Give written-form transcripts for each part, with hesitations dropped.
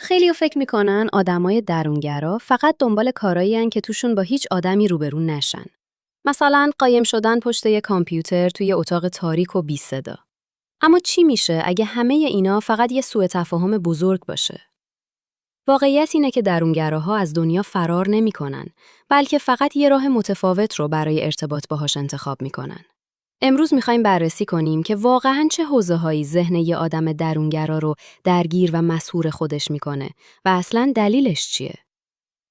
خیلی‌ها فکر میکنن آدمای درونگرا فقط دنبال کارایین که توشون با هیچ آدمی روبرو نشن. مثلا قایم شدن پشت یه کامپیوتر توی اتاق تاریک و بی صدا. اما چی میشه اگه همه اینا فقط یه سوء تفاهم بزرگ باشه؟ واقعیت اینه که درونگراها از دنیا فرار نمیکنن، بلکه فقط یه راه متفاوت رو برای ارتباط باهاش انتخاب میکنن. امروز میخوایم بررسی کنیم که واقعاً چه حوزه‌هایی ذهن یه آدم درونگرا رو درگیر و مسحور خودش میکنه و اصلاً دلیلش چیه؟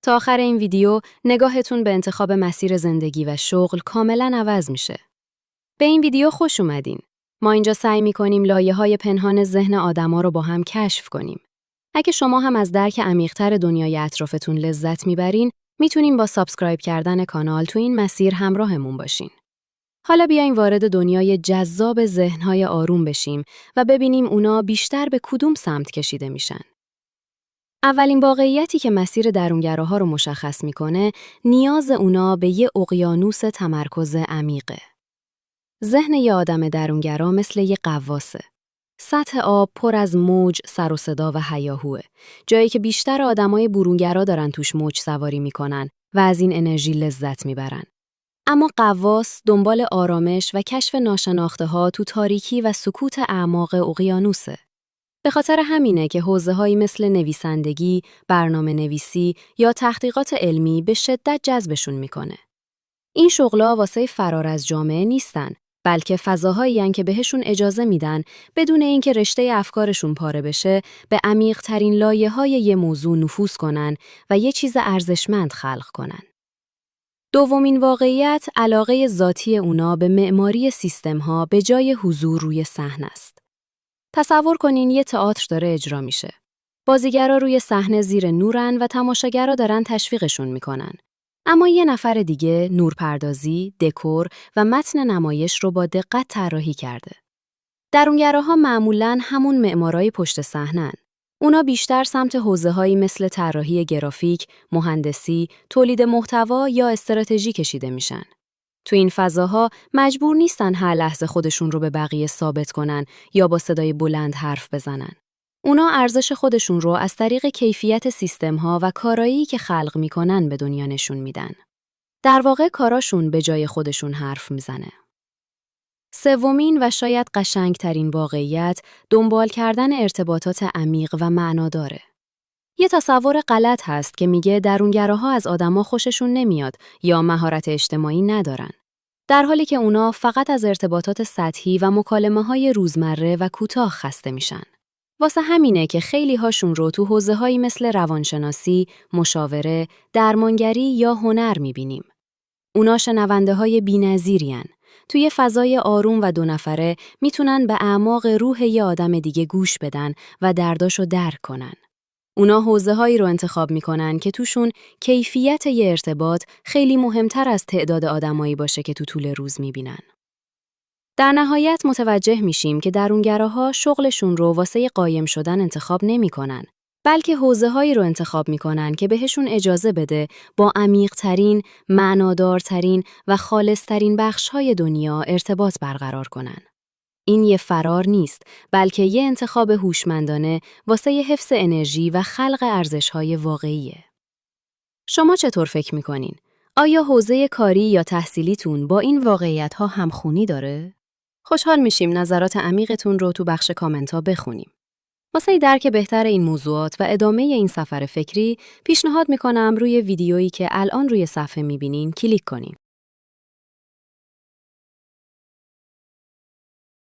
تا آخر این ویدیو نگاهتون به انتخاب مسیر زندگی و شغل کاملاً عوض میشه. به این ویدیو خوش اومدین. ما اینجا سعی میکنیم لایه‌های پنهان ذهن آدما رو با هم کشف کنیم. اگه شما هم از درک عمیق‌تر دنیای اطرافتون لذت میبرین، میتونین با سابسکرایب کردن کانال تو این مسیر همراهمون باشین. حالا بیاین وارد دنیای جذاب ذهن‌های آروم بشیم و ببینیم اونا بیشتر به کدوم سمت کشیده میشن. اولین واقعیتی که مسیر درونگراها رو مشخص میکنه، نیاز اونا به یه اقیانوس تمرکز عمیقه. ذهن یه آدم درونگرا مثل یه غواصه. سطح آب پر از موج، سر و صدا و هیاهوه، جایی که بیشتر آدمای برونگرا دارن توش موج سواری میکنن و از این انرژی لذت میبرن. اما غواص دنبال آرامش و کشف ناشناخته‌ها تو تاریکی و سکوت اعماق اقیانوسه. به خاطر همینه که حوزه‌هایی مثل نویسندگی، برنامه‌نویسی یا تحقیقات علمی به شدت جذبشون میکنه. این شغل‌ها واسه فرار از جامعه نیستن، بلکه فضاهایی‌ان که بهشون اجازه میدن بدون اینکه رشته افکارشون پاره بشه، به عمیق‌ترین لایه‌های یه موضوع نفوذ کنن و یه چیز ارزشمند خلق کنن. دومین واقعیت، علاقه ذاتی اونا به معماری سیستم‌ها به جای حضور روی صحنه است. تصور کنین یه تئاتر داره اجرا میشه. بازیگرا روی صحنه زیر نورن و تماشاگرا دارن تشویقشون میکنن. اما یه نفر دیگه نورپردازی، دکور و متن نمایش رو با دقت طراحی کرده. درونگراها معمولاً همون معمارای پشت صحنه‌ن. اونا بیشتر سمت حوزه‌هایی مثل طراحی گرافیک، مهندسی، تولید محتوا یا استراتژی کشیده میشن. تو این فضاها مجبور نیستن هر لحظه خودشون رو به بقیه ثابت کنن یا با صدای بلند حرف بزنن. اونا ارزش خودشون رو از طریق کیفیت سیستم‌ها و کارایی که خلق میکنن به دنیا نشون میدن. در واقع کاراشون به جای خودشون حرف میزنه. سومین و شاید قشنگترین واقعیت، دنبال کردن ارتباطات عمیق و معناداره. یه تصور غلط هست که میگه درونگراها از آدما خوششون نمیاد یا مهارت اجتماعی ندارن. در حالی که اونا فقط از ارتباطات سطحی و مکالمه‌های روزمره و کوتاه خسته میشن. واسه همینه که خیلی هاشون رو تو حوزه‌هایی مثل روانشناسی، مشاوره، درمانگری یا هنر میبینیم. اونا شنونده‌های بی‌نظیرین. توی فضای آروم و دو نفره میتونن به اعماق روح یه آدم دیگه گوش بدن و درداشو درک کنن. اونا حوزه‌هایی رو انتخاب میکنن که توشون کیفیت یه ارتباط خیلی مهمتر از تعداد آدمایی باشه که تو طول روز میبینن. در نهایت متوجه میشیم که درونگراها شغلشون رو واسه قایم شدن انتخاب نمیکنن، بلکه حوزه‌هایی رو انتخاب میکنن که بهشون اجازه بده با عمیق‌ترین، معنادارترین و خالص‌ترین بخش‌های دنیا ارتباط برقرار کنن. این یه فرار نیست، بلکه یه انتخاب هوشمندانه واسه یه حفظ انرژی و خلق ارزش‌های واقعیه. شما چطور فکر میکنین؟ آیا حوزه کاری یا تحصیلیتون با این واقعیت‌ها همخونی داره؟ خوشحال میشیم نظرات عمیقتون رو تو بخش کامنت‌ها بخونیم. واسه درک بهتر این موضوعات و ادامه این سفر فکری، پیشنهاد میکنم روی ویدیویی که الان روی صفحه میبینین کلیک کنین.